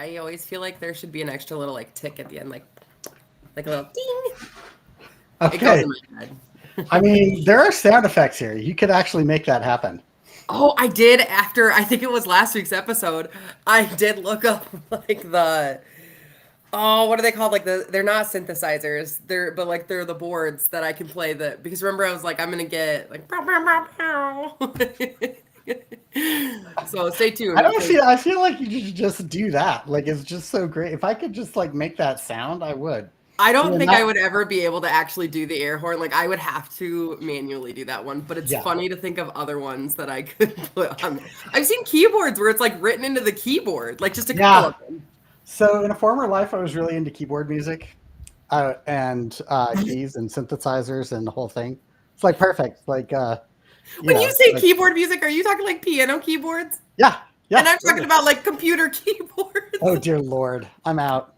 I always feel like there should be an extra little like tick at the end, like a little ding. It goes Okay. in my head. I mean, there are sound effects here. You could actually make that happen. Oh, I did after I think it was last week's episode. I did look up like what are they called? Like they're not synthesizers. They're the boards that I can play because remember I was like I'm gonna get like pow, pow, pow, pow. So stay tuned because I feel like you should just do that. Like it's just so great. If I could just like make that sound, I would. I don't Yeah, think I would ever be able to actually do the air horn. Like I would have to manually do that one, but it's yeah. funny to think of other ones that I could put on. I've seen keyboards where it's like written into the keyboard, like just a couple Yeah. of them. So in a former life, I was really into keyboard music and keys and synthesizers and the whole thing. It's like perfect. Like, When you say like, keyboard music, are you talking like piano keyboards? yeah, yeah. And I'm talking about like computer keyboards. Oh dear Lord, I'm out.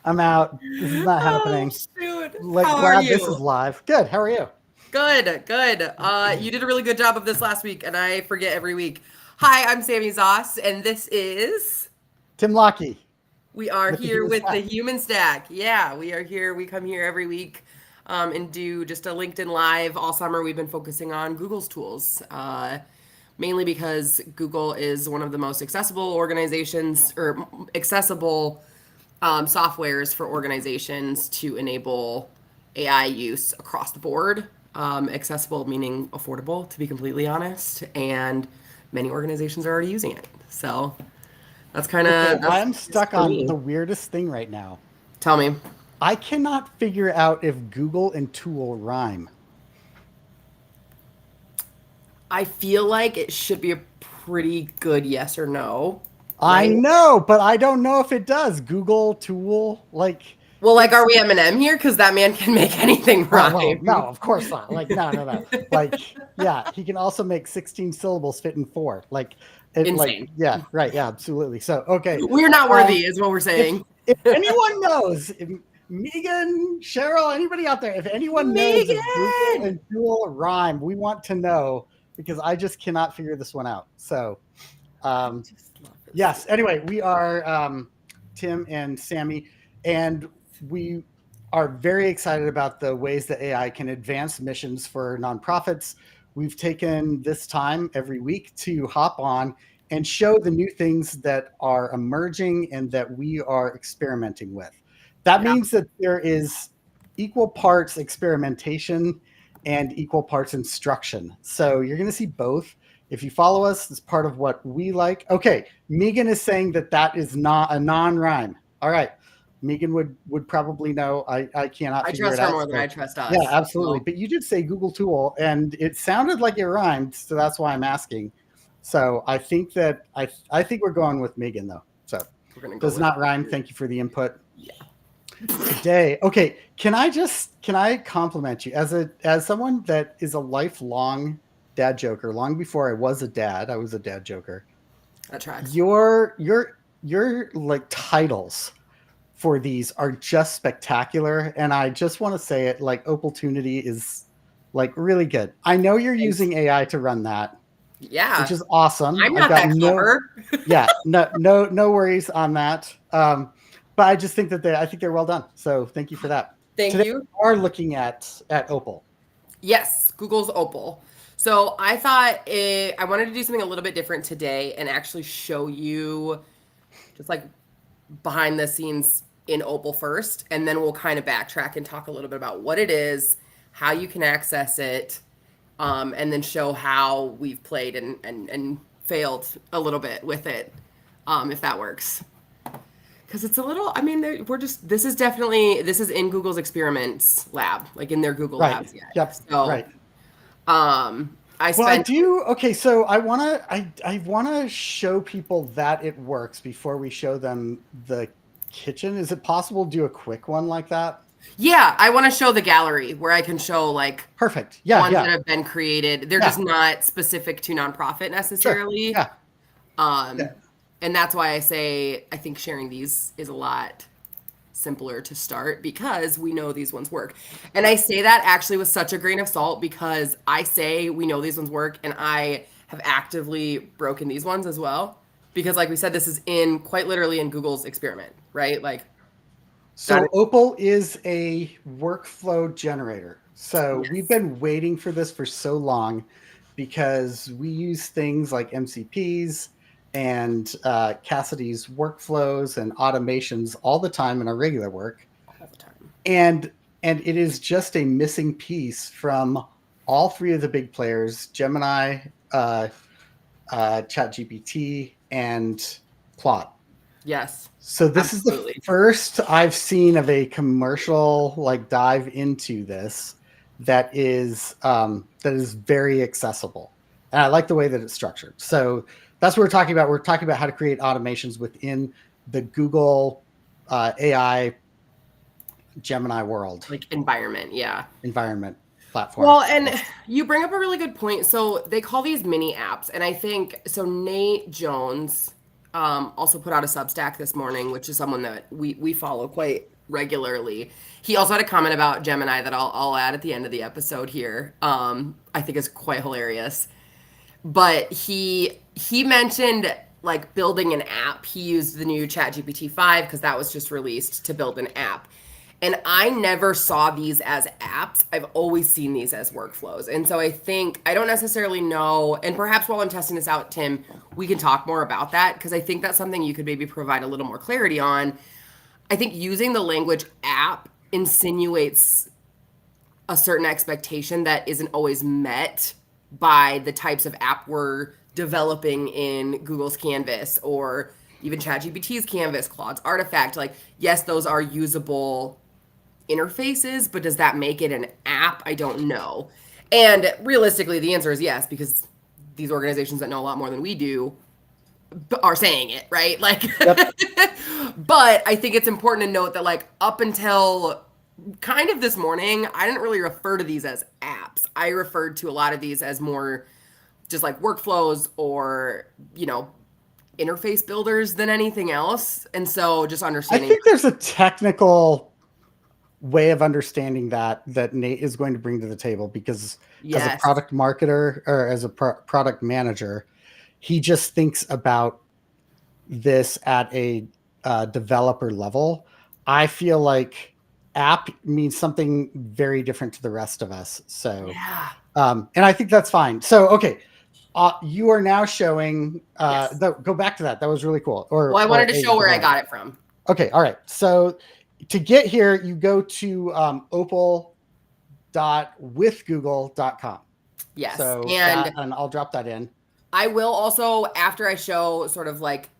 I'm out. This is not happening. Shoot. Like, How are glad you? this is live. Good. How are you? Good, good. You did a really good job of this last week, and I forget every week. Hi, I'm Sami Zoss, and this is Tim Lockie. we are With the here Human with Stack. the Human Stack. Yeah, we are here. We come here every week and do just a LinkedIn Live. All summer, we've been focusing on Google's tools, mainly because Google is one of the most accessible organizations or accessible softwares for organizations to enable AI use across the board. Accessible meaning affordable, to be completely honest, and many organizations are already using it. So that's kind of. Okay, I'm stuck on the weirdest thing right now. Tell me. I cannot figure out if Google and tool rhyme. I feel like it should be a pretty good yes or no. I Right? know, but I don't know if it does. Google, tool, like. Well, like, are we Eminem here? Because that man can make anything rhyme. Well, no, of course not. Like, no. Like, yeah, he can also make 16 syllables fit in 4. Like, Insane. Like, yeah, right, yeah, absolutely. So, okay. We're not worthy, is what we're saying. If anyone knows, Megan, Cheryl, anybody out there, if anyone knows if Google and tool rhyme, we want to know because I just cannot figure this one out. So, yes. Anyway, we are Tim and Sami, and we are very excited about the ways that AI can advance missions for nonprofits. We've taken this time every week to hop on and show the new things that are emerging and that we are experimenting with. That means that there is equal parts experimentation and equal parts instruction. So you're going to see both. If you follow us, it's part of what we like. Okay, Megan is saying that that is not a non-rhyme. All right. Megan would probably know. I cannot figure it out. I trust her more than I trust us. Yeah, absolutely. So. But you did say Google tool, and it sounded like it rhymed, so that's why I'm asking. So I think that I think we're going with Megan though. So we're gonna does not rhyme. Thank you for the input. Yeah. Today, okay. Can I compliment you as someone that is a lifelong dad joker? Long before I was a dad, I was a dad joker. That tracks. Your like titles for these are just spectacular, and I just want to say it. Like Opal-tunity is like really good. I know you're using AI to run that. Yeah, which is awesome. I'm not that clever. Yeah, no worries on that. But I just think that I think they're well done. So thank you for that. Thank Today you. We are looking at Opal. Yes, Google's Opal. So I thought I wanted to do something a little bit different today and actually show you just like behind the scenes in Opal first, and then we'll kind of backtrack and talk a little bit about what it is, how you can access it, and then show how we've played and failed a little bit with it, if that works. Because it's a little, I mean, this is in Google's experiments lab, like in their Google labs yet. Yep. So, right. Okay, so I wanna show people that it works before we show them the kitchen. Is it possible to do a quick one like that? Yeah, I want to show the gallery where I can show like perfect. Yeah, ones that have been created. They're just not specific to nonprofit necessarily. Sure. Yeah. And that's why I say I think sharing these is a lot simpler to start because we know these ones work. And I say that actually with such a grain of salt because I say we know these ones work and I have actively broken these ones as well because like we said, this is in quite literally in Google's experiment, right? Like that So Opal is a workflow generator. So we've yes. been waiting for this for so long because we use things like MCPs and Cassidy's workflows and automations all the time in our regular work, All the time. and it is just a missing piece from all three of the big players: Gemini, ChatGPT, and Claude. Yes. So this is the Absolutely. first I've seen of a commercial like dive into this that is very accessible, and I like the way that it's structured. So that's what we're talking about. We're talking about how to create automations within the Google AI Gemini world Like environment, yeah. environment platform. Well, and Yes. you bring up a really good point. So they call these mini apps, and I think so. Nate Jones also put out a Substack this morning, which is someone that we follow quite regularly. He also had a comment about Gemini that I'll add at the end of the episode here. I think is quite hilarious. But he mentioned like building an app. He used the new ChatGPT 5 because that was just released to build an app. And I never saw these as apps. I've always seen these as workflows. And so I think I don't necessarily know, and perhaps while I'm testing this out, Tim, we can talk more about that because I think that's something you could maybe provide a little more clarity on. I think using the language app insinuates a certain expectation that isn't always met by the types of app we're developing in Google's Canvas or even ChatGPT's Canvas, Claude's Artifact. Like, yes, those are usable interfaces, but does that make it an app? I don't know. And realistically, the answer is yes, because these organizations that know a lot more than we do are saying it, right? Like, Yep. but I think it's important to note that, like, up until kind of this morning, I didn't really refer to these as apps. I referred to a lot of these as more just like workflows or, interface builders than anything else. And so just I understanding. think there's a technical way of understanding that Nate is going to bring to the table because as a Yes. product marketer or as a product manager, he just thinks about this at a developer level. I feel like app means something very different to the rest of us. So, Yeah. and I think that's fine. So, okay. You are now showing. Yes. Go back to that. That was really cool. Well, I Or wanted to a show where I blank. got it from. Okay. All right. So to get here, you go to opal.withgoogle.com. Yes. So that, And and I'll drop that in. I will also, after I show sort of like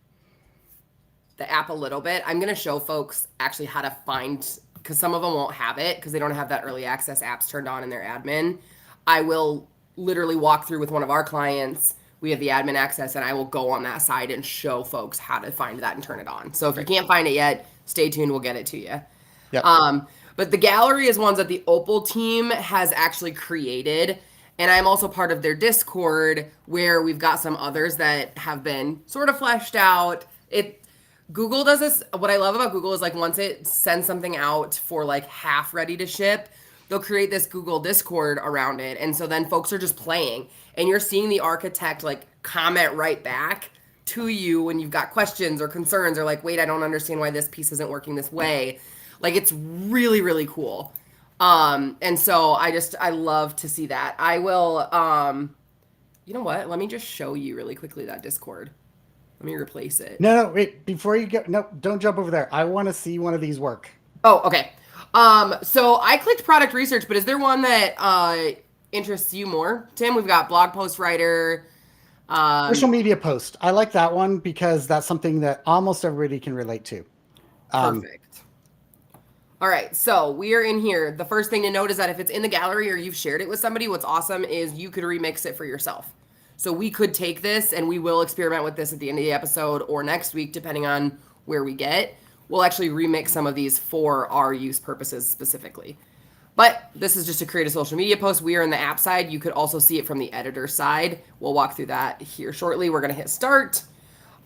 the app a little bit, I'm going to show folks actually how to find, because some of them won't have it because they don't have that early access apps turned on in their admin. I will literally walk through with one of our clients. We have the admin access, and I will go on that side and show folks how to find that and turn it on. So if you Great. can't find it yet, stay tuned. We'll get it to you. Yep. But the gallery is ones that the Opal team has actually created. And I'm also part of their Discord where we've got some others that have been sort of fleshed out. Google does this. What I love about Google is like once it sends something out for like half ready to ship, they'll create this Google Discord around it. And so then folks are just playing and you're seeing the architect like comment right back to you when you've got questions or concerns or like, wait, I don't understand why this piece isn't working this way. Like it's really, really cool. And so I love to see that. I will, you know what? Let me just show you really quickly that Discord. Let me replace it. No, wait. Before you go, no, don't jump over there. I want to see one of these work. Oh, okay. So I clicked product research, but is there one that interests you more, Tim? We've got blog post writer. Social media post. I like that one because that's something that almost everybody can relate to. Perfect. All right, so we are in here. The first thing to note is that if it's in the gallery or you've shared it with somebody, what's awesome is you could remix it for yourself. So we could take this and we will experiment with this at the end of the episode or next week, depending on where we get. We'll actually remix some of these for our use purposes specifically. But this is just to create a social media post. We are in the app side. You could also see it from the editor side. We'll walk through that here shortly. We're going to hit start.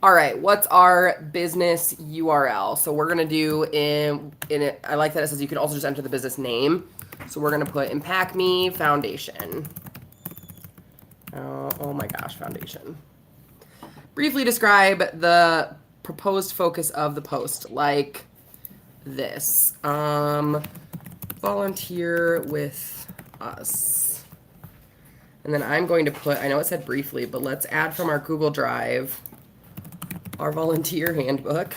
All right, what's our business URL? So we're gonna do in it. I like that it says you can also just enter the business name. So we're gonna put Impact Me Foundation. Oh my gosh, Foundation. briefly describe the proposed focus of the post like this. Volunteer with us. And then I'm going to put, I know it said briefly, but let's add from our Google Drive our volunteer handbook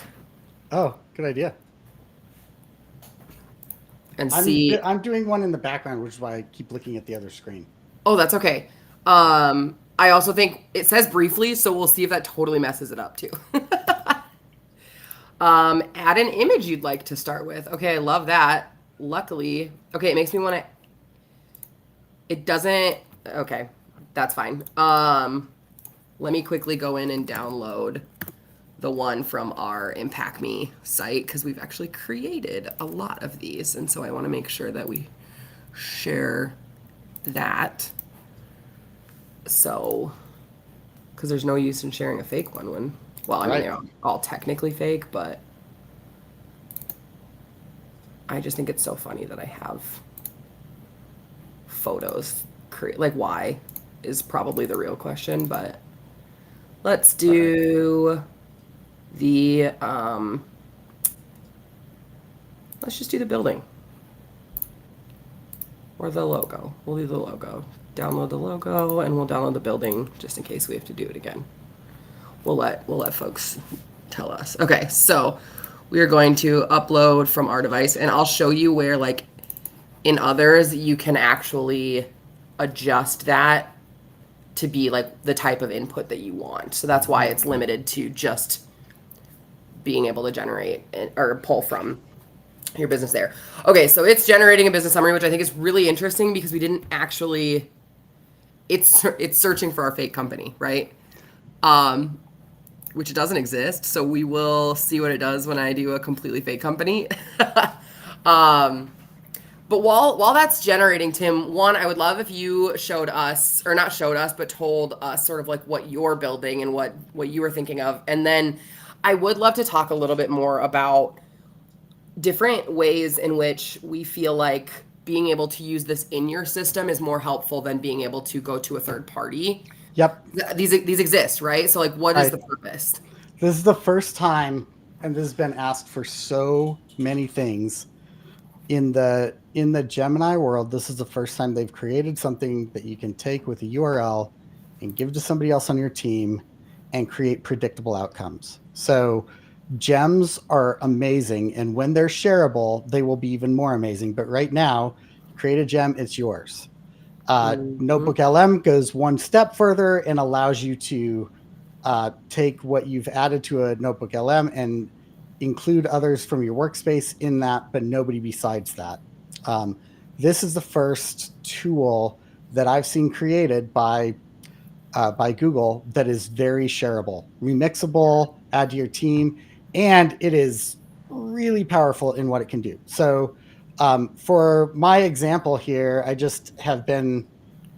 Oh, good idea. and see. I'm doing one in the background, which is why I keep looking at the other screen. Oh, that's okay. I also think it says briefly, so we'll see if that totally messes it up too. Add an image you'd like to start with. Okay, I love that. Luckily, okay, it makes me want to. It doesn't. Okay, that's fine. Let me quickly go in and download the one from our Impact Me site because we've actually created a lot of these, and so I want to make sure that we share that. So, because there's no use in sharing a fake one when, well, I mean, Right. they're all technically fake, but I just think it's so funny that I have photos. Like, why is probably the real question, but let's All right. do the, let's just do the building or the logo. We'll do the logo. Download the logo and we'll download the building just in case we have to do it again. We'll let folks tell us. Okay, so we are going to upload from our device, and I'll show you where, like, in others, you can actually adjust that to be like the type of input that you want. So that's why it's limited to just being able to generate or pull from your business there. Okay, so it's generating a business summary, which I think is really interesting because we didn't actually. It's searching for our fake company, right? Which doesn't exist. So we will see what it does when I do a completely fake company. But while that's generating, Tim, one, I would love if you showed us, or not showed us, but told us sort of like what you're building and what you were thinking of. And then I would love to talk a little bit more about different ways in which we feel like being able to use this in your system is more helpful than being able to go to a third party. Yep. These exist, right? So like, what is Right. the purpose? This is the first time, and this has been asked for so many things in the Gemini world. This is the first time they've created something that you can take with a URL and give to somebody else on your team and create predictable outcomes. So gems are amazing, and when they're shareable, they will be even more amazing. But right now, you create a gem, it's yours. Mm-hmm. Notebook LM goes one step further and allows you to take what you've added to a Notebook LM and include others from your workspace in that, but nobody besides that. Um, this is the first tool that I've seen created by Google that is very shareable, remixable, add to your team, and it is really powerful in what it can do. So, for my example here, I just have been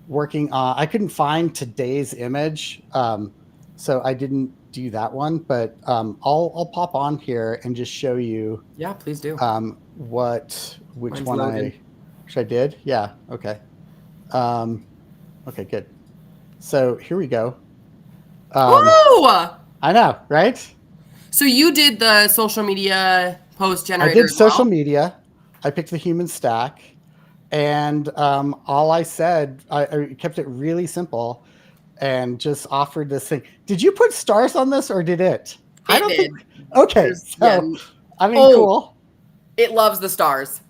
working on. I couldn't find today's image, so I didn't do that one. But I'll pop on here and just show you Yeah, please do. which Mine's one loaded. I did. Yeah. Okay. Um, okay. Good. So here we go. Um, Oh, I know, right? so you did the social media post I generator did as social well? media. I picked the human stack, and all I said, I kept it really simple, and just offered this thing. Did you put stars on this, or did it? I It don't think. did. Okay, There's yeah. so I mean, Oh, cool. it loves the stars.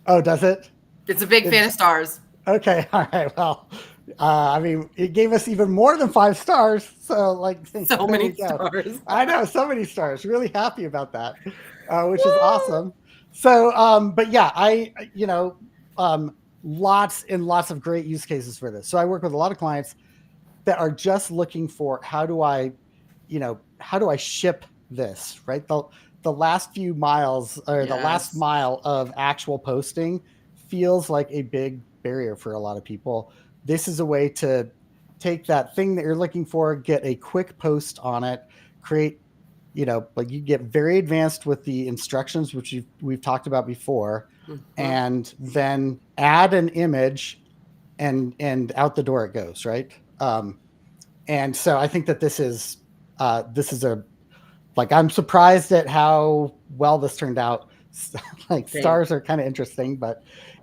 Oh, does it? It's a big fan It's of stars. okay. All right. Well, I mean, it gave us even more than 5 stars. So, like, So there we many go. stars. I know so many stars. Really happy about that, which is Woo! awesome. So, but yeah, lots and lots of great use cases for this. So, I work with a lot of clients that are just looking for how do I ship this, right? The last few miles or the last Yes. mile of actual posting feels like a big barrier for a lot of people. This is a way to take that thing that you're looking for, get a quick post on it, create, like you get very advanced with the instructions, which we've talked about before, Hmm. and then add an image and out the door it goes, right? And so I think that this is This is I'm surprised at how well this turned out. Like Same. stars are kind of interesting,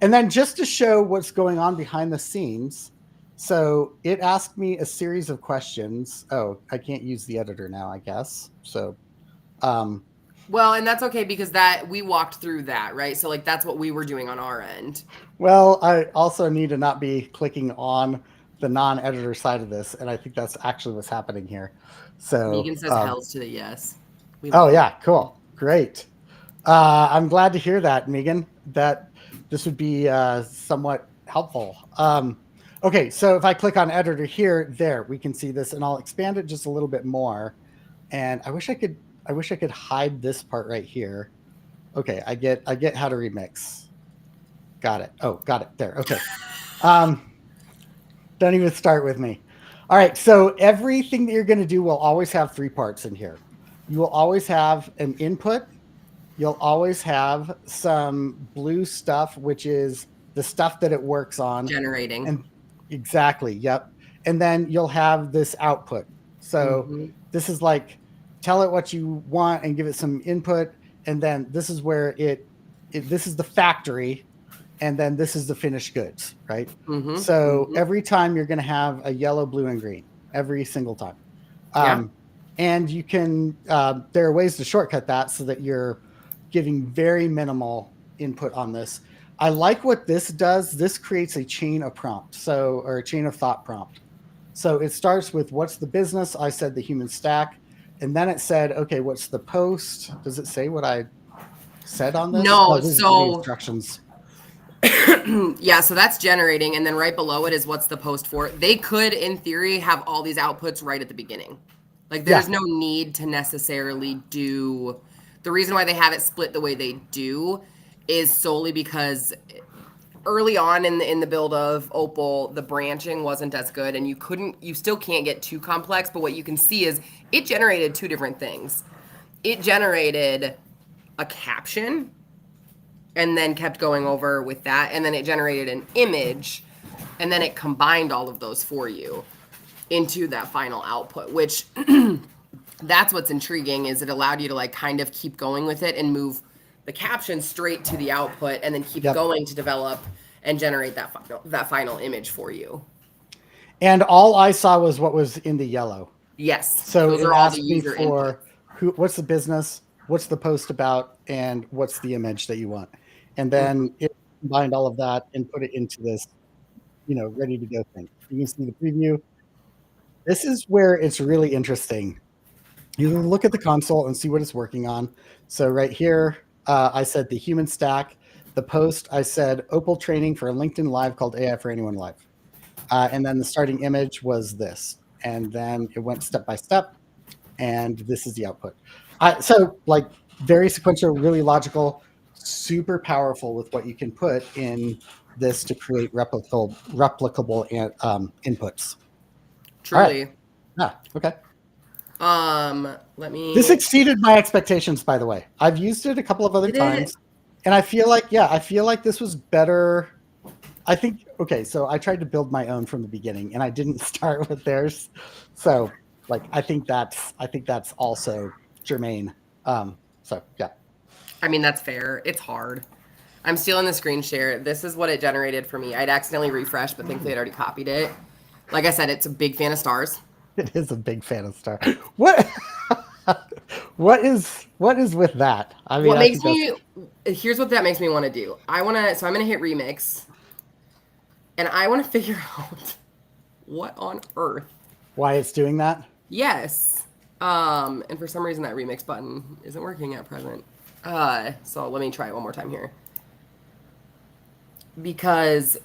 and then just to show what's going on behind the scenes. So it asked me a series of questions. Oh, I can't use the editor now, I guess. So, um, Well, and that's okay because that we walked through that, right? So like that's what we were doing on our end. well, I also need to not be clicking on the non-editor side of this, and I think that's actually what's happening here. So, Megan says hells to the yes. We oh love yeah, Megan. cool, great. I'm glad to hear that, Megan. That this would be somewhat helpful. Okay, so if I click on editor here, there we can see this, and I'll expand it just a little bit more. And I wish I could. I wish I could hide this part right here. Okay, I get how to remix. Got it. Oh, got it. There. Okay. Um, don't even start with me. All right. So everything that you're going to do will always have three parts in here. You will always have an input. You'll always have some blue stuff, which is the stuff that it works on. Generating. And exactly. Yep. And then you'll have this output. So Mm-hmm. this is like tell it what you want and give it some input. And then this is where this is the factory, and then this is the finished goods, right? Mm-hmm. So Mm-hmm. every time you're going to have a yellow, blue, and green every single time. Yeah. And you can, there are ways to shortcut that so that you're giving very minimal input on this. I like what this does. This creates a chain of prompt, or a chain of thought prompt. So it starts with what's the business? I said the human stack. And then it said, okay, what's the post? Does it say what I said on this? No, Oh, this is the so instructions. yeah, so that's generating, and then right below it is what's the post for. They could, in theory, have all these outputs right at the beginning. Like there's Yeah. no need to necessarily do the reason why they have it split the way they do is solely because early on in the build of Opal, the branching wasn't as good, and you still can't get too complex. But what you can see is it generated two different things. It generated a caption, and then kept going over with that, and then it generated an image, and then it combined all of those for you into that final output. Which that's what's intriguing is it allowed you to like kind of keep going with it and move the caption straight to the output and then keep Yep. going to develop and generate that final image for you. And all I saw was what was in the yellow. Yes, So those it are all the asked me user inputs. for what's the business, what's the post about, and what's the image that you want. And Mhm. then it combined all of that and put it into this, ready to go thing. You can see the preview. This is where it's really interesting. You look at the console and see what it's working on. So right here, I said the human stack. The post, I said Opal training for a LinkedIn Live called AI4AnyoneLIVE. And then the starting image was this. And then it went step by step. And this is the output. So like very sequential, really logical, super powerful with what you can put in this to create replicable inputs. All right. Truly. Yeah. Okay. Let This me. exceeded my expectations, by the way. I've used it a couple of other Did it? times, and I feel like this was better. I think okay, so I tried to build my own from the beginning, and I didn't start with theirs. So, like, I think that's also germane. So yeah, I mean, that's fair. It's hard. I'm stealing the screen share. This is what it generated for me. I'd accidentally refreshed, but thankfully I'd already copied it. Like I said, it's a big fan of stars. it is a big fan of Star. What what is with that? I mean, What I makes think that's me here's what that makes me want to do. So I'm gonna hit remix, and I want to figure out what on earth. why it's doing that. Yes. And for some reason that remix button isn't working at present. So let me try it one more time here. Because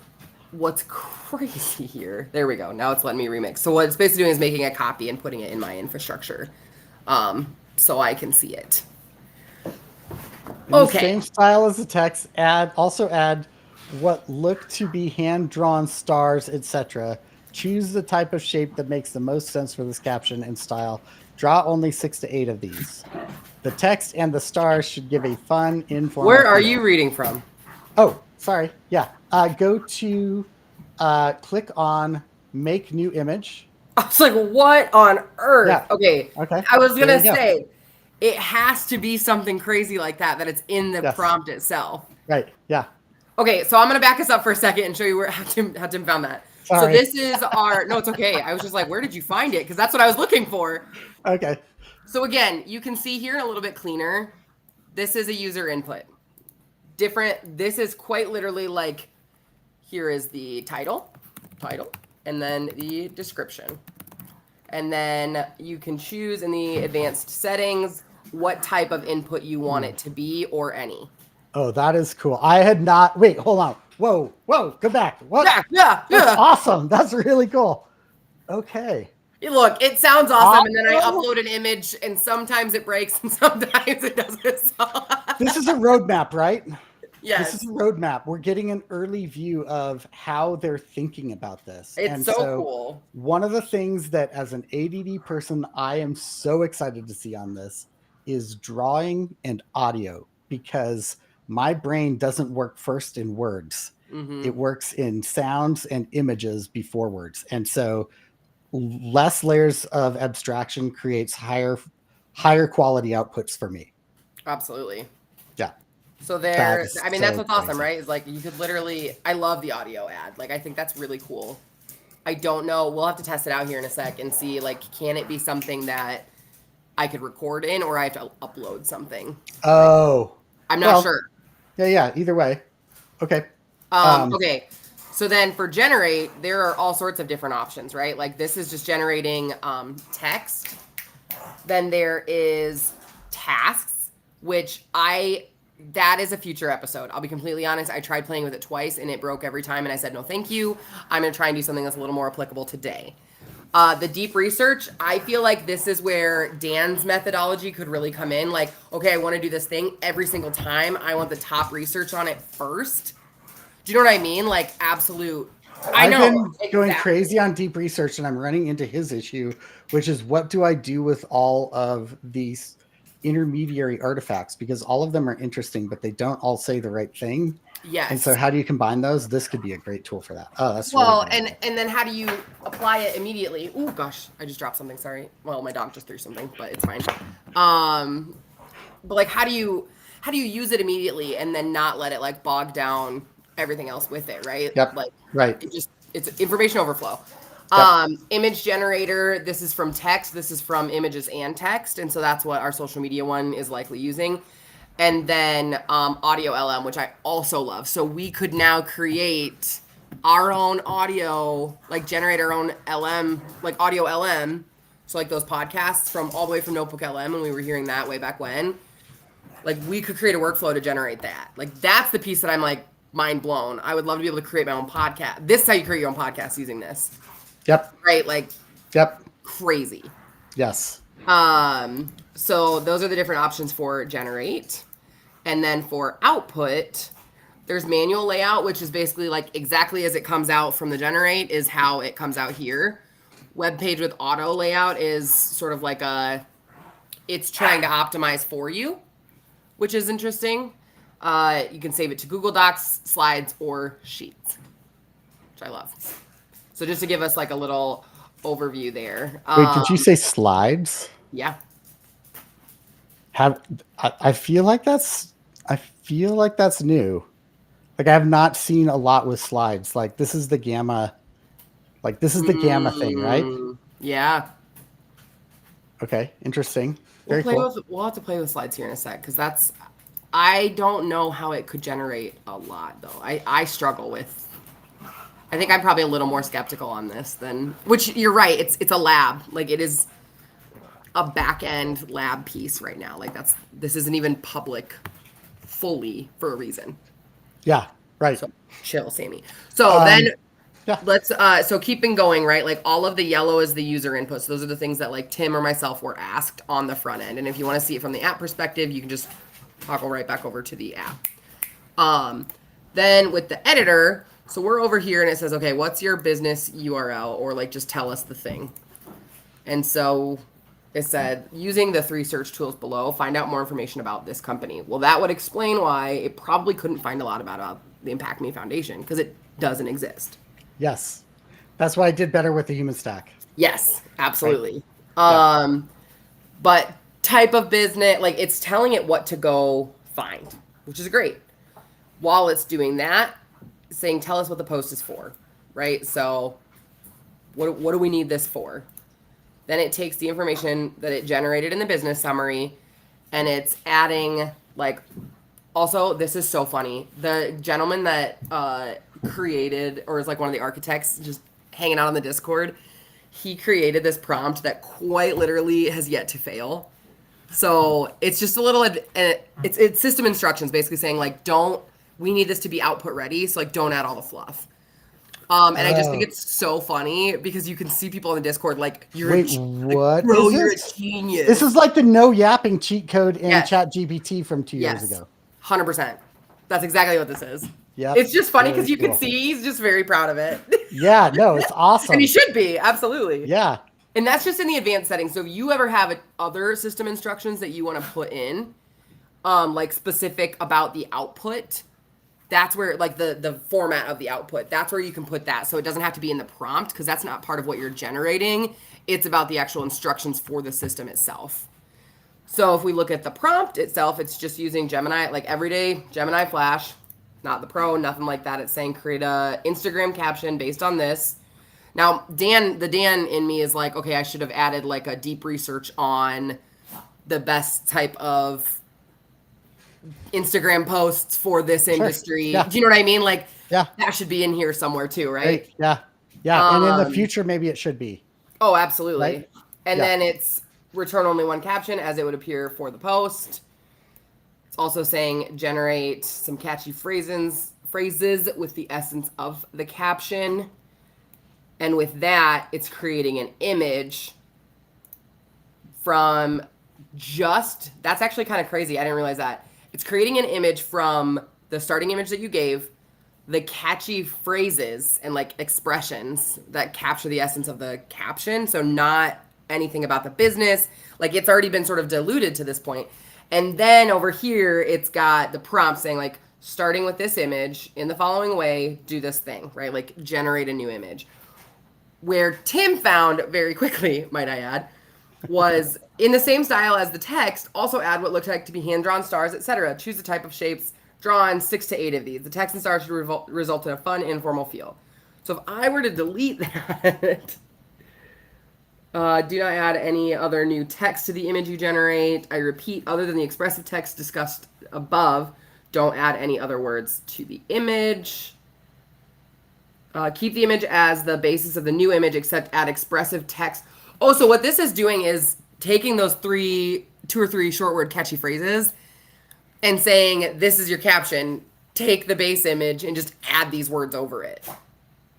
what's crazy here, there we go. Now it's letting me remix. So what it's basically doing is making a copy and putting it in my infrastructure, so I can see it. In the Okay. same style as the text, add what look to be hand-drawn stars, etc. Choose the type of shape that makes the most sense for this caption and style. Draw only 6 to 8 of these. The text and the stars should give a fun, informal Where are feel. you reading from? Oh, sorry. Yeah. Go to click on make new image. I was like, what on earth? Yeah. Okay. Okay. I was There gonna you go. say it has to be something crazy like that it's in the Yes. prompt itself. Right. Yeah. Okay, so I'm gonna back us up for a second and show you where how Tim found that. So Sorry. this is our no, it's okay. I was just like, where did you find it? Because that's what I was looking for. Okay. So again, you can see here in a little bit cleaner. This is a user input. Different. This is quite literally like here is the title, and then the description. And then you can choose in the advanced settings what type of input you want it to be or any. Oh, that is cool. I had not. Wait, hold on. Whoa, whoa, go back. What? That's Yeah. awesome. That's really cool. Okay. Look, it sounds awesome, and then I Audio? upload an image, and sometimes it breaks, and sometimes it doesn't. So This is a roadmap, right? This is yes, a roadmap. We're getting an early view of how they're thinking about this. it's And so so, cool. one of the things that, as an ADD person, I am so excited to see on this is drawing and audio, because my brain doesn't work first in words, Hmm. it works in sounds and images before words. And so, less layers of abstraction creates higher quality outputs for me. Absolutely. Yeah, So that there, is I mean, that's so what's awesome, crazy. right? Is like you could literally, I love the audio ad. Like, I think that's really cool. I don't know. We'll have to test it out here in a sec and see, like, can it be something that I could record in or I have to upload something? Like, Oh, I'm not well, sure. yeah. Either way, okay. Okay. So then for generate, there are all sorts of different options, right? Like this is just generating text. Then there is tasks, which that is a future episode. I'll be completely honest. I tried playing with it twice and it broke every time, and I said no, thank you. I'm gonna try and do something that's a little more applicable today. The deep research, I feel like this is where Dan's methodology could really come in. Like, okay, I want to do this thing every single time. I want the top research on it first. Do you know what I mean? Like absolute. I I've know been going exactly. crazy on deep research, and I'm running into his issue, which is, what do I do with all of these intermediary artifacts? Because all of them are interesting, but they don't all say the right thing. And so, Yes. how do you combine those? This could be a great tool for that. Oh, that's a really Well, good and idea. and then how do you apply it immediately? Oh gosh, I just dropped something. Sorry. Well, my dog just threw something, but it's fine. Um, but like, how do you use it immediately and then not let it like bog down everything else with it, right? Yep. Like, Right. it's information overflow. Yep. Image generator. This is from text. This is from images and text, and so that's what our social media one is likely using. And then audio LM, which I also love. So we could now create our own audio, like generate our own LM, like audio LM. So like those podcasts from all the way from Notebook LM, and we were hearing that way back when. Like we could create a workflow to generate that. Like that's the piece that I'm like mind blown. I would love to be able to create my own podcast. This is how you create your own podcast using this, Yep. right? Like Yep. crazy. Yes. So those are the different options for generate. And then for output, there's manual layout, which is basically like exactly as it comes out from the generate is how it comes out here. Web page with auto layout is sort of like it's trying to optimize for you, which is interesting. You can save it to Google Docs, slides, or Sheets, which I love. So just to give us like a little overview there. Wait, did you say slides? Yeah. Have I feel like that's new. Like, I have not seen a lot with slides. Like, this is the gamma. Like, this is the gamma thing, right? Yeah. Okay, interesting. Very cool. We'll have to play with slides here in a sec because I don't know how it could generate a lot though. I struggle with. I think I'm probably a little more skeptical on this than which you're right. It's a lab. Like it is a back end lab piece right now. Like this isn't even public fully for a reason. Yeah, right. So chill, Sammy. So then Um, yeah, let's so keeping going, right? Like all of the yellow is the user input. So those are the things that like Tim or myself were asked on the front end. And if you want to see it from the app perspective, you can just toggle right back over to the app. Then with the editor, so we're over here and it says, okay, what's your business URL? Or like just tell us the thing. And so it said, using the 3 search tools below, find out more information about this company. Well, that would explain why it probably couldn't find a lot about the Impact Me Foundation because it doesn't exist. yes. That's why I did better with the human stack. Yes, Right. absolutely. Yeah. But type of business, like it's telling it what to go find, which is great. While it's doing that, saying, tell us what the post is for, right? So, what do we need this for? Then it takes the information that it generated in the business summary and it's adding, like, also, this is so funny. The gentleman that created, or is like one of the architects, just hanging out on the Discord, he created this prompt that quite literally has yet to fail. So it's just a little, it's system instructions basically saying like, don't, we need this to be output ready. So like, don't add all the fluff. And I just think Oh, it's so funny because you can see people in the Discord like, wait, like, what bro, is you're a this? This genius. is like the no yapping cheat code in Yes, Chat GPT from 2 years yes, ago. 100%. That's exactly what this is. Yep. It's just funny because Very you can cool. see he's just very proud of it. Yeah, no, it's And he awesome. should be, absolutely. Yeah. And that's just in the advanced settings. So if you ever have other system instructions that you want to put in, like specific about the output, that's where like the format of the output, that's where you can put that. So it doesn't have to be in the prompt because that's not part of what you're generating. It's about the actual instructions for the system itself. So if we look at the prompt itself, it's just using Gemini, like everyday Gemini Flash, not the Pro, nothing like that. It's saying create a Instagram caption based on this. Now, the Dan in me is like, okay, I should have added like a deep research on the best type of Instagram posts for this Sure. industry. Yeah. Do you know what I mean? Like Yeah. that should be in here somewhere too, right? Great. Yeah. Yeah. And in the Um, future, maybe it should be. oh, Right. absolutely. And Yeah. then it's return only one caption as it would appear for the post. It's also saying generate some catchy phrases with the essence of the caption. And with that, it's creating an image from just, that's actually kind of crazy. I didn't realize that. It's creating an image from the starting image that you gave, the catchy phrases and like expressions that capture the essence of the caption. So not anything about the business. Like it's already been sort of diluted to this point. And then over here, it's got the prompt saying like, starting with this image in the following way, do this thing, right? Like generate a new image. Where Tim found very quickly, might I add, was in the same style as the text, also add what looked like to be hand-drawn stars, etc. Choose the type of shapes drawn 6 to 8 of these. The text and stars should result in a fun, informal feel. So if I were to delete that, do not add any other new text to the image you generate. I repeat, other than the expressive text discussed above, don't add any other words to the image. Keep the image as the basis of the new image, except add expressive text. Oh, so what this is doing is taking those two or three short word catchy phrases and saying, this is your caption, take the base image and just add these words over it.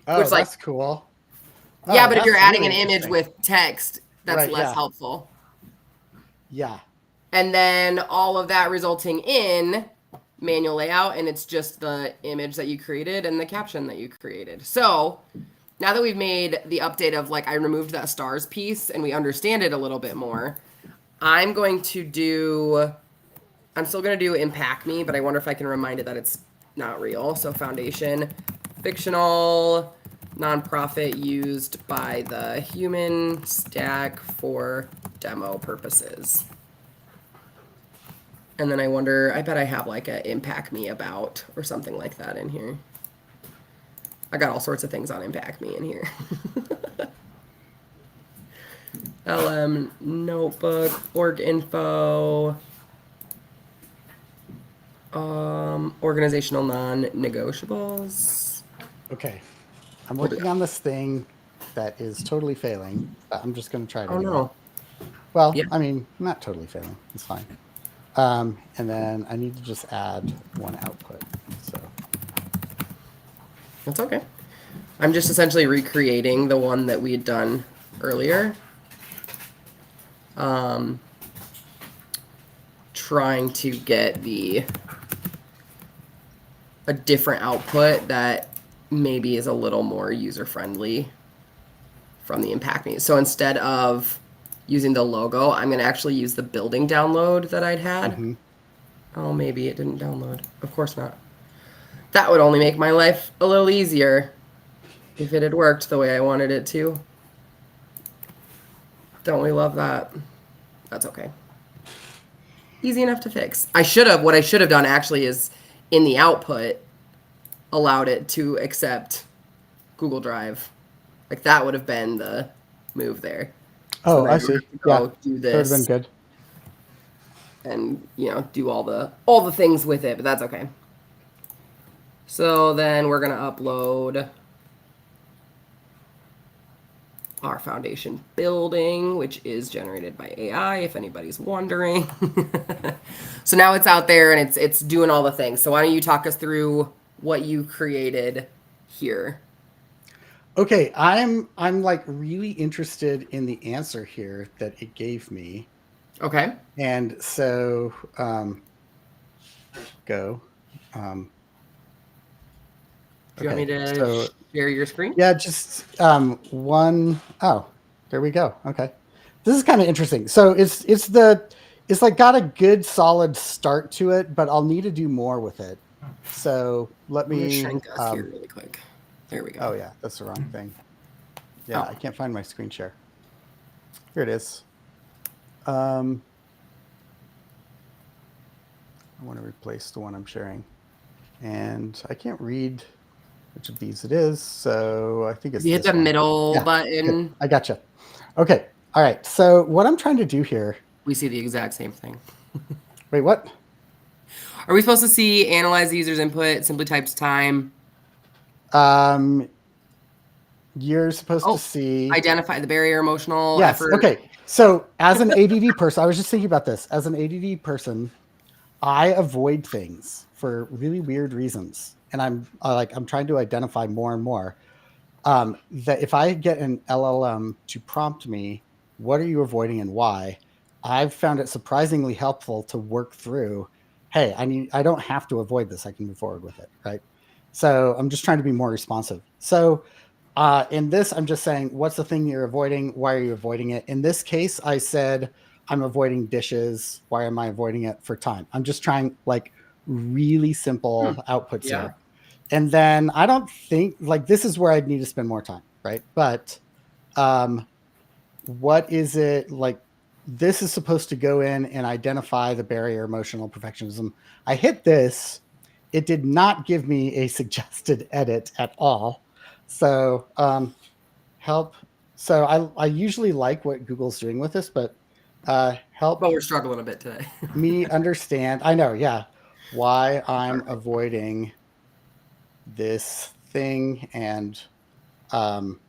Oh, Which, like, that's cool. yeah, Oh, but if you're that's adding really an image interesting. with text, that's Right, less yeah. helpful. Yeah. And then all of that resulting in manual layout, and it's just the image that you created and the caption that you created. So now that we've made the update of like I removed that stars piece and we understand it a little bit more, I'm still going to do Impact Me, but I wonder if I can remind it that it's not real. So foundation, fictional, nonprofit used by the human stack for demo purposes. And then I wonder, I bet I have like a Impact Me about or something like that in here. I got all sorts of things on Impact Me in here. LM notebook, org info, organizational non-negotiables. Okay. I'm What we working got? on this thing that is totally failing, but I'm just going to try it Oh anyway. no. Well, Yeah. I mean, not totally failing. It's fine. And then I need to just add one output. So That's okay. I'm just essentially recreating the one that we had done earlier. Trying to get a different output that maybe is a little more user friendly from the Impact Me. So instead of using the logo, I'm going to actually use the building download that I'd had. mm-hmm. Oh, maybe it didn't download. Of course not. That would only make my life a little easier. If it had worked the way I wanted it to. Don't we love that? That's okay. Easy enough to fix. What I should have done actually is in the output, allowed it to accept Google Drive. Like that would have been the move there. So Oh, then I I don't see. have to Yeah, go do that would have been this good. and do all the things with it, but that's okay. So then we're gonna upload our foundation building, which is generated by AI, if anybody's wondering. So now it's out there and it's doing all the things. So why don't you talk us through what you created here? Okay, I'm like really interested in the answer here that it gave me. Okay. And so go. Um, Do you want me okay, to so share your screen? yeah, just one. Oh, there we go. Okay, this is kind of interesting. So it's like got a good solid start to it, but I'll need to do more with it. So let I'm gonna me. shrink us here really quick. There we Oh go. yeah, that's the wrong thing. Yeah, Oh, I can't find my screen share. Here it is. Um, I want to replace the one I'm sharing, and I can't read which of these it is. So I think if it's you hit the this one. middle Yeah, good. button, I gotcha. Okay. All right. So what I'm trying to do here. we see the exact same thing. Wait, what? Are we supposed to see analyze the user's input, simply types time? Um, you're supposed to Oh, see. identify the barrier, emotional Yes. effort. Okay. So as an ADD person, I was just thinking about this. As an ADD person, I avoid things for really weird reasons, and I'm trying to identify more and more. That if I get an LLM to prompt me, what are you avoiding and why? I've found it surprisingly helpful to work through. Hey, I don't have to avoid this. I can move forward with it, right? So I'm just trying to be more responsive. So in this, I'm just saying, what's the thing you're avoiding? Why are you avoiding it? In this case, I said I'm avoiding dishes. Why am I avoiding it? For time. I'm just trying like really Hmm. simple outputs Yeah. here. And then I don't think like this is where I'd need to spend more time, right? But um, what is it like? This is supposed to go in and identify the barrier emotional perfectionism. I hit this. It did not give me a suggested edit at all. So help. So I usually like what Google's doing with this, but help But we're struggling a bit today. me understand. I know, yeah, why All I'm right. avoiding this thing and um,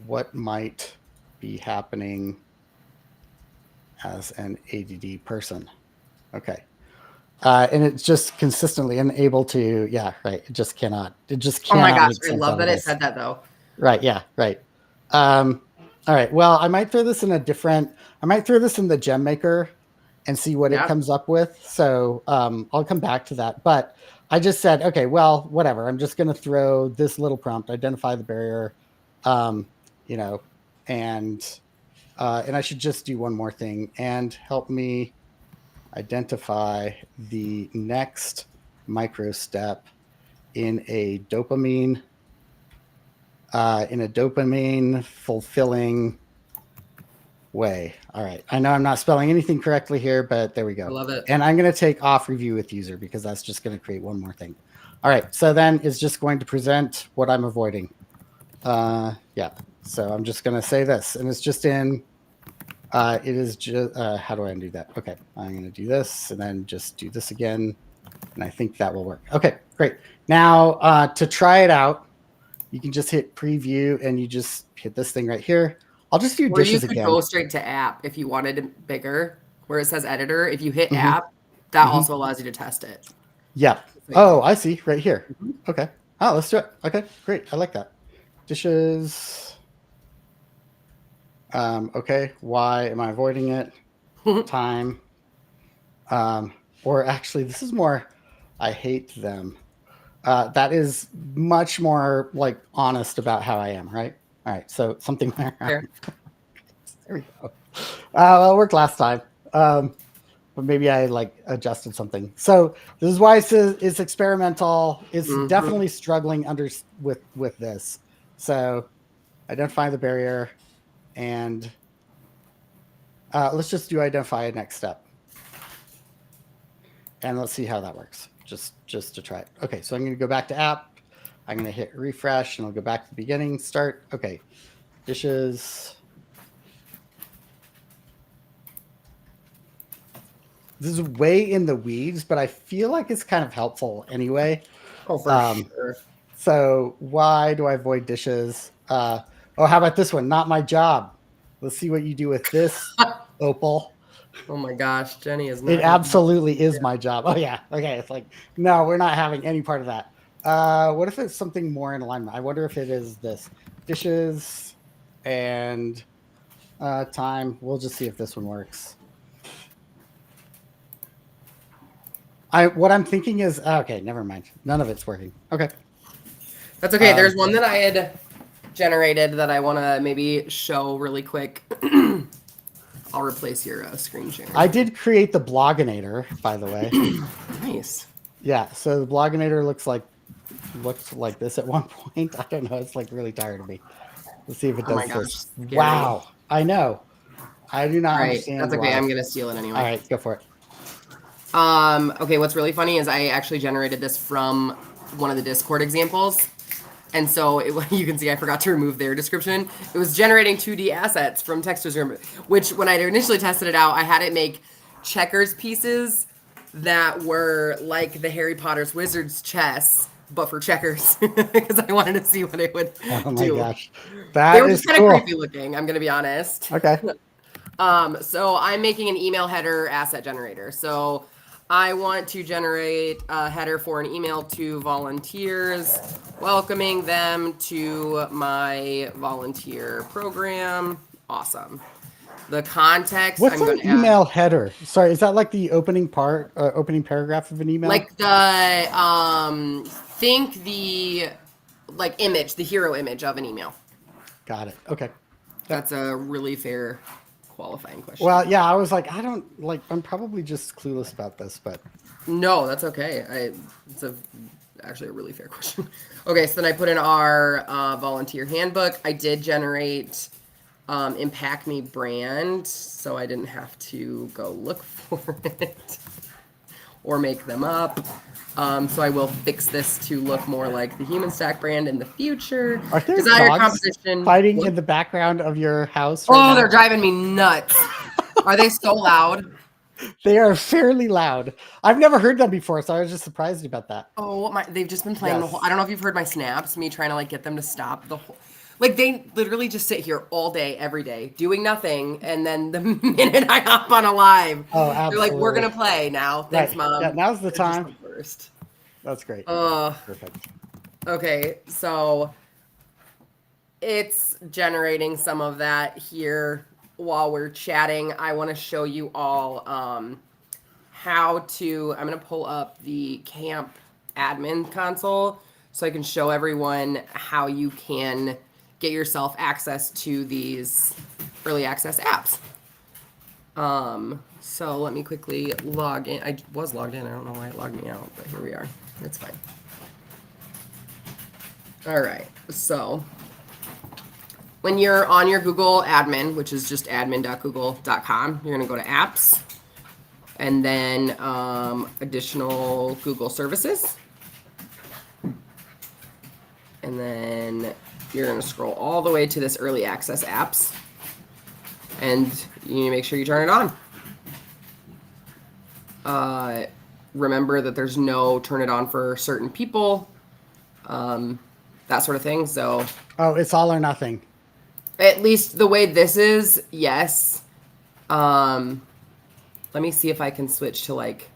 what might be happening as an ADD person. Okay. And it's just consistently unable to, yeah, right. It just Oh my cannot gosh, make I sense love out of that it this. said that though. Right. Yeah. Right. Um, all right. Well, I might throw this in I might throw this in the gem maker and see what it Yeah. comes up with. So I'll come back to that. But I just said, okay, well, whatever. I'm just going to throw this little prompt, identify the barrier, um, you know, and I should just do one more thing and help me identify the next micro step in a dopamine fulfilling way. All right. I know I'm not spelling anything correctly here, but there we I go. love it. And I'm going to take off review with user because that's just going to create one more thing. All right. So then it's just going to present what I'm avoiding. Yeah. So I'm just going to say this, and it's just in. It is just. How do I undo that? Okay. I'm going to do this, and then just do this again, and I think that will work. Okay. Great. Now to try it out, you can just hit preview, and you just hit this thing right here. I'll just do Or you dishes could again. go straight to app if you wanted it bigger, where it says editor. If you hit Mm-hmm. app, that Mm-hmm. also allows you to test it. Yeah. Same Oh, thing. I see. Right here. Mhm. Okay. Oh, let's do it. Okay. Great. I like that. Dishes. Okay. Why am I avoiding it? Time. Or actually, this is more. I hate them. That is much more like honest about how I am, right? All right. So something there. There. There we go. Well, it worked last time. But maybe I like adjusted something. So this is why it's experimental. It's Hmm. definitely struggling under with this. So identify the barrier, and let's just do identify next step. And let's see how that works, just to try it. Okay, so I'm going to go back to app. I'm going to hit refresh, and I'll go back to the beginning, start. Okay, dishes. This is way in the weeds, but I feel like it's kind of helpful anyway. Oh, for sure. So why do I avoid dishes? Oh, how about this one? Not my job. Let's see what you do with this, Opal. Oh my gosh, Jenny is It not going to. absolutely is my job. Oh yeah. Okay. It's like, no, we're not having any part of that. What if it's something more in alignment? I wonder if it is this dishes and time. We'll just see if this one works. What I'm thinking is okay. Never mind. None of it's working. Okay. That's okay. There's one that I had generated that I want to maybe show really quick. I'll replace your screen share. I did create the Bloginator, by the way. Nice. Yeah. So the Bloginator looked like this at one point. I don't know. It's like really tired of me. Let's see if it does Oh my gosh, this. scary. Wow. I know. I do not All right, understand. that's okay. Why. I'm gonna steal it anyway. All right, go for it. Okay, what's really funny is I actually generated this from one of the Discord examples. And so you can see I forgot to remove their description. It was generating 2D assets from textures, which when I initially tested it out, I had it make checkers pieces that were like the Harry Potter's wizard's chess, but for checkers, because I wanted to see what it would do. Oh my gosh, They were is just kind cool. of creepy looking. I'm gonna be honest. Okay. So I'm making an email header asset generator. So I want to generate a header for an email to volunteers, welcoming them to my volunteer program. Awesome. The context. What's I'm an email header? Sorry, is that like the opening paragraph of an email? Like the think the like image, the hero image of an email. Got it. Okay. That's a really fair qualifying question. Well, yeah, I was like, I'm probably just clueless about this, but no, that's okay. It's actually a really fair question. Okay, so then I put in our volunteer handbook. I did generate Impact Me brand, so I didn't have to go look for it or make them up. So I will fix this to look more like the Human Stack brand in the future. are there Designer dogs composition fighting in the background of your house? Oh, Right now? they're driving me nuts. Are they so loud? They are fairly loud. I've never heard them before, so I was just surprised about that. Oh my! They've just been playing the Yes. whole. I don't know if you've heard my snaps. Me trying to like get them to stop the whole. Like they literally just sit here all day, every day, doing nothing, and then the minute I hop on a live, Oh, they're like, "We're absolutely. gonna play now." Thanks, Right. mom. Yeah, now's the They're just time. the worst. That's great. Perfect. Okay, so it's generating some of that here while we're chatting. I want to show you all how to. I'm going to pull up the camp admin console so I can show everyone how you can get yourself access to these early access apps. So let me quickly log in. I was logged in. I don't know why it logged me out, but here we are. It's fine. All right. So when you're on your Google admin, which is just admin.google.com, you're going to go to apps and then additional Google services. And then you're going to scroll all the way to this early access apps. And you need to make sure you turn it on. Remember that there's no turn it on for certain people, that sort of thing. So, oh, it's all or nothing. At least the way this is, yes. Let me see if I can switch to like.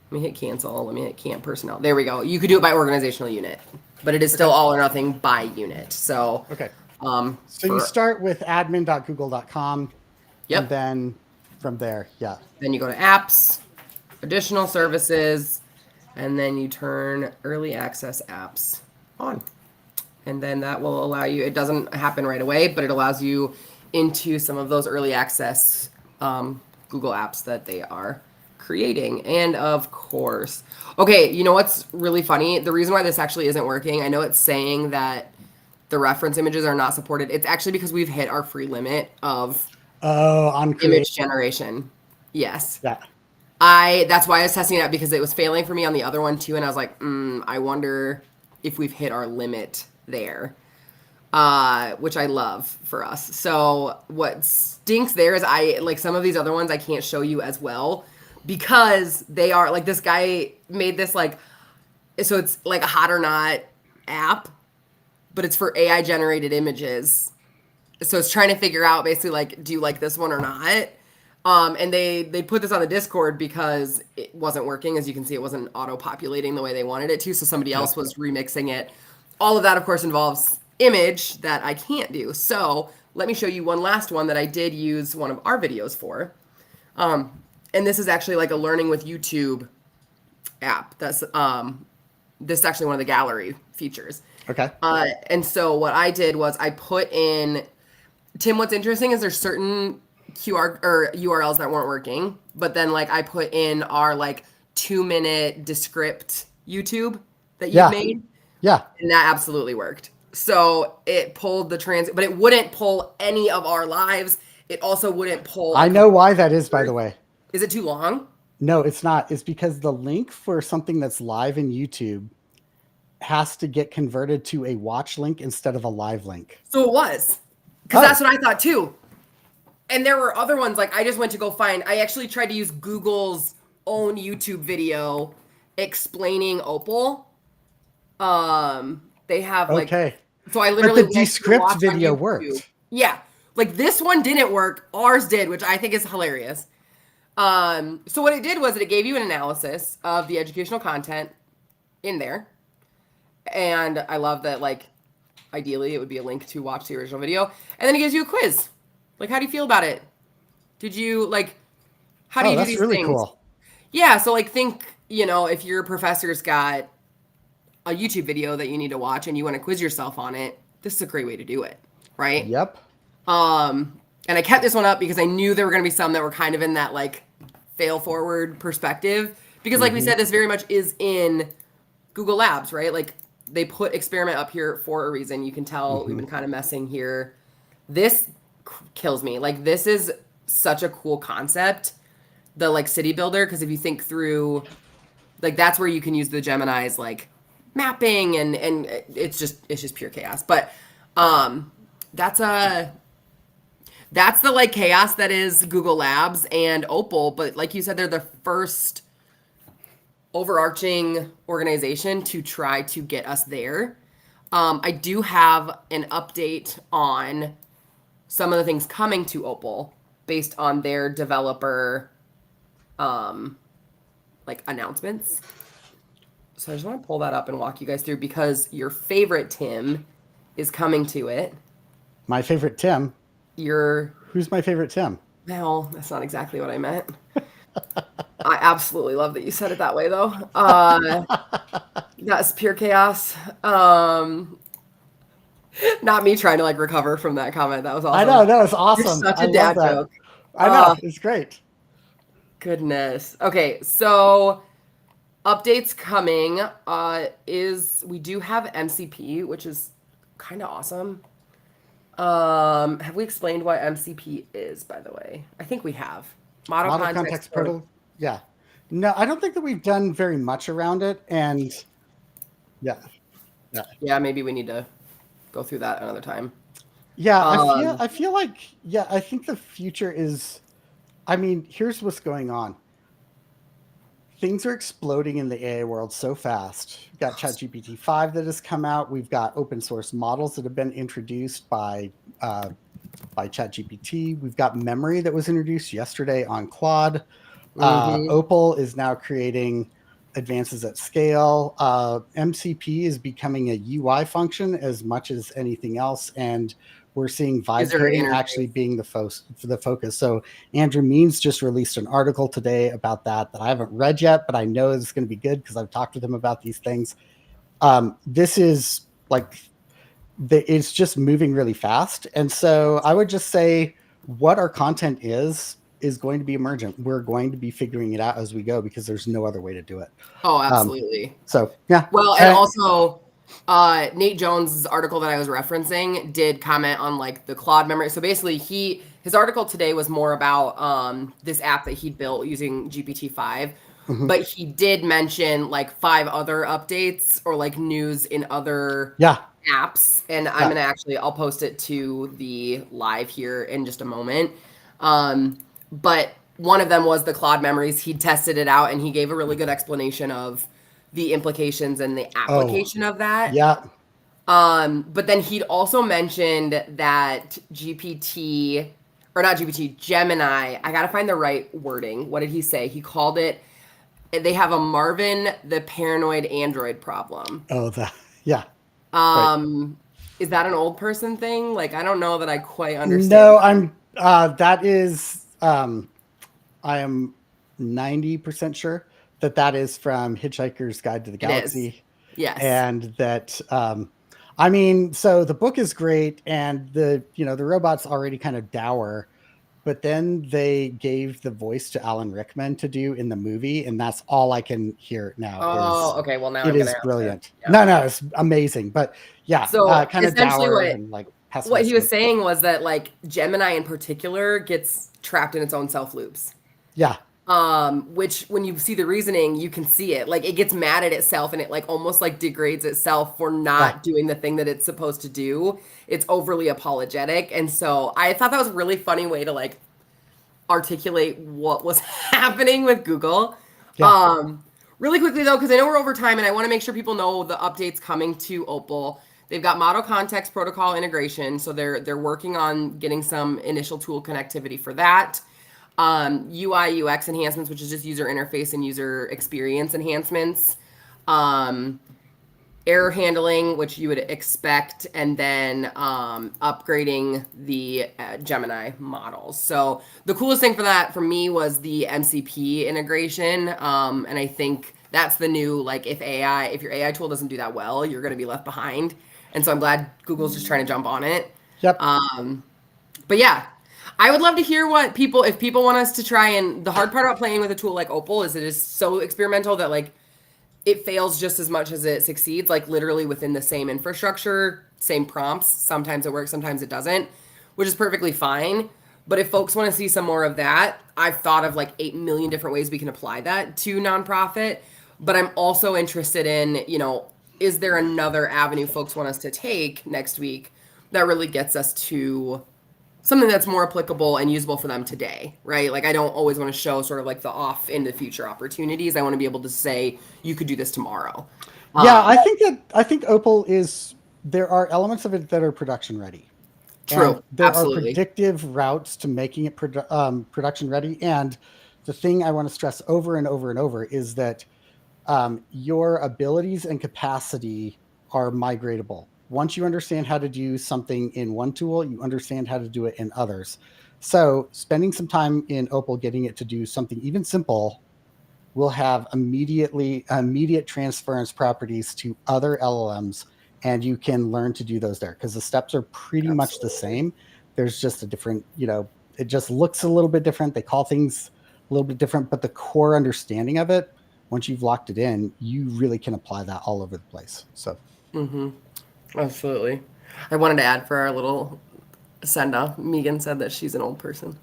Let me hit cancel. Let me hit camp personnel. There we go. You could do it by organizational unit, but it is still all or nothing by unit. So okay. So you start with admin.google.com. Yep. And then from there, yeah. Then you go to apps, additional services, and then you turn early access apps on. And then that will allow you, it doesn't happen right away, but it allows you into some of those early access Google apps that they are creating. And of course, okay, you know what's really funny? The reason why this actually isn't working, I know it's saying that the reference images are not supported. It's actually because we've hit our free limit of Oh, on create. image generation. Yes. Yeah. That's why I was testing it out because it was failing for me on the other one too, and I was like, I wonder if we've hit our limit there, which I love for us. So what stinks there is I like some of these other ones I can't show you as well because they are like this guy made this like so it's like a hot or not app, but it's for AI generated images. So it's trying to figure out basically like, do you like this one or not? And they put this on the Discord because it wasn't working. As you can see, it wasn't auto populating the way they wanted it to. So somebody else was remixing it. All of that, of course, involves image that I can't do. So let me show you one last one that I did use one of our videos for. And this is actually like a learning with YouTube app. This is actually one of the gallery features. Okay. And so what I did was I put in Tim. What's interesting is there's certain QR or URLs that weren't working, but then like I put in our like 2-minute Descript YouTube that you've made, Yeah. and that absolutely worked. So it pulled the but it wouldn't pull any of our lives. It also wouldn't pull. I know why that is, by the way. Is it too long? No, it's not. It's because the link for something that's live in YouTube has to get converted to a watch link instead of a live link. So it was, because that's what I thought too. And there were other ones like I just went to go find. I actually tried to use Google's own YouTube video explaining Opal. They have like so I literally but the Descript video worked. Yeah, like this one didn't work. Ours did, which I think is hilarious. So what it did was it gave you an analysis of the educational content in there. And I love that, like, ideally it would be a link to watch the original video. And then it gives you a quiz. Like, how do you feel about it? Did you, like, how do you do these really things? Cool. Yeah, so, like, think, you know, if your professor's got a YouTube video that you need to watch and you want to quiz yourself on it, this is a great way to do it, right? Yep. And I kept this one up because I knew there were going to be some that were kind of in that, like, fail forward perspective. Because, like we said, this very much is in Google Labs, right? Like, they put experiment up here for a reason. You can tell we've been kind of messing here. This kills me. Like, this is such a cool concept, the like city builder, because if you think through, like, that's where you can use the Gemini's like mapping and it's just pure chaos. But that's the like chaos that is Google Labs and Opal. But like you said, they're the first overarching organization to try to get us there. I do have an update on some of the things coming to Opal based on their developer like announcements. So I just want to pull that up and walk you guys through because your favorite Tim is coming to it. My favorite Tim? Who's my favorite Tim? Well, that's not exactly what I meant. I absolutely love that you said it that way, though. That's pure chaos. Not me trying to like recover from that comment. That was awesome. I know, that was awesome. You're such a dad joke. I know, it's great. Goodness. Okay, so updates coming is we do have MCP, which is kind of awesome. Have we explained what MCP is, by the way? I think we have. Model context protocol. Yeah. No, I don't think that we've done very much around it. And yeah, maybe we need to go through that another time. Yeah, I feel like, I think the future is, I mean, here's what's going on. Things are exploding in the AI world so fast. We've got ChatGPT-5 that has come out. We've got open source models that have been introduced by ChatGPT. We've got memory that was introduced yesterday on Claude. Opal is now creating advances at scale. MCP is becoming a UI function as much as anything else, and we're seeing vibe coding actually being the focus. So Andrew Means just released an article today about that I haven't read yet, but I know it's going to be good because I've talked with him about these things. This is like, it's just moving really fast. And so I would just say what our content is going to be emergent. We're going to be figuring it out as we go because there's no other way to do it. Oh, absolutely. So, yeah. Well, and also Nate Jones' article that I was referencing did comment on like the Claude memory. So basically, his article today was more about this app that he built using GPT-5, Mhm. but he did mention like 5 other updates or like news in other Yeah, apps, and I'm yeah. gonna actually I'll post it to the live here in just a moment. Um, but one of them was the Claude memories. He tested it out and he gave a really good explanation of the implications and the Oh, application of that. yeah. But then he'd also mentioned that GPT, or not GPT, Gemini, I gotta find the right wording. What did he say? He called it, they have a Marvin the paranoid android problem. Oh, that. Yeah. Right. Um, is that an old person thing? Like, I don't know that I quite understand No, that. I'm. That is. I am 90% sure that that is from Hitchhiker's Guide to the It is. Galaxy, Yes. and that. I mean, so the book is great, and the robots already kind of dour, but then they gave the voice to Alan Rickman to do in the movie, and that's all I can hear now. Is Oh, okay. Well, now it I'm gonna is have to. brilliant. Yeah. No, no, it's amazing. But yeah, So kind of essentially, dour what and like what he was pessimistic. saying was that like Gemini in particular gets trapped in its own self loops. Yeah, Which when you see the reasoning, you can see it. Like it gets mad at itself and it like almost like degrades itself for yeah, not doing the thing that it's supposed to do. It's overly apologetic. And so I thought that was a really funny way to like articulate what was happening with Google. yeah. Um, Really quickly though, because I know we're over time and I want to make sure people know the updates coming to Opal. They've got model context protocol integration, so they're working on getting some initial tool connectivity for that. UI UX enhancements, which is just user interface and user experience enhancements. Um, Error handling, which you would expect, and then upgrading the Gemini models. So the coolest thing for that for me was the MCP integration, and I think that's the new like if your AI tool doesn't do that well, you're going to be left behind. And so I'm glad Google's just trying to jump on it. Yep. But yeah, I would love to hear what people if people want us to try. And the hard part about playing with a tool like Opal is it is so experimental that like it fails just as much as it succeeds, like literally within the same infrastructure, same prompts. Sometimes it works, sometimes it doesn't, which is perfectly fine. But if folks want to see some more of that, I've thought of like 8 million different ways we can apply that to nonprofit. But I'm also interested in, is there another avenue folks want us to take next week that really gets us to something that's more applicable and usable for them today, right? Like I don't always want to show sort of like the off in the future opportunities. I want to be able to say you could do this tomorrow. Yeah, Um, I think Opal is there are elements of it that are production ready, and True, there are absolutely. predictive routes to making it production ready. And the thing I want to stress over and over and over is that your abilities and capacity are migratable. Once you understand how to do something in one tool, you understand how to do it in others. So, spending some time in Opal getting it to do something even simple will have immediate transference properties to other LLMs, and you can learn to do those there because the steps are pretty much the Absolutely. same. There's just a different, it just looks a little bit different. They call things a little bit different, but the core understanding of it, once you've locked it in, you really can apply that all over the place. So Absolutely. I wanted to add for our little send off. Megan said that she's an old person.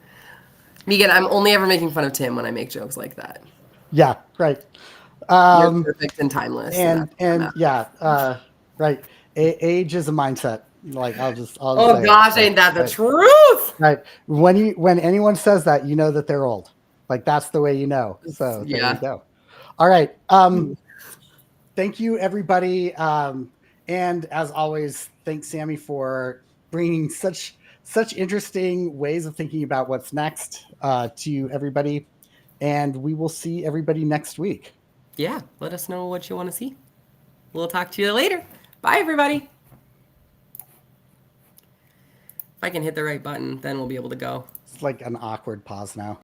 Megan, I'm only ever making fun of Tim when I make jokes like that. yeah, right. You're Um, perfect and timeless, and that's and what and matters. yeah, right. Age is a mindset. Like I'll Oh say it. gosh, So ain't that the right. truth? Right. When anyone says that, you know that they're old. Like that's the way you know. So there you Yeah. go. All right. Thank you everybody. And as always, thanks Sammy for bringing such interesting ways of thinking about what's next to everybody. And we will see everybody next week. Yeah. Let us know what you want to see. We'll talk to you later. Bye, everybody. If I can hit the right button, then we'll be able to go. It's like an awkward pause now.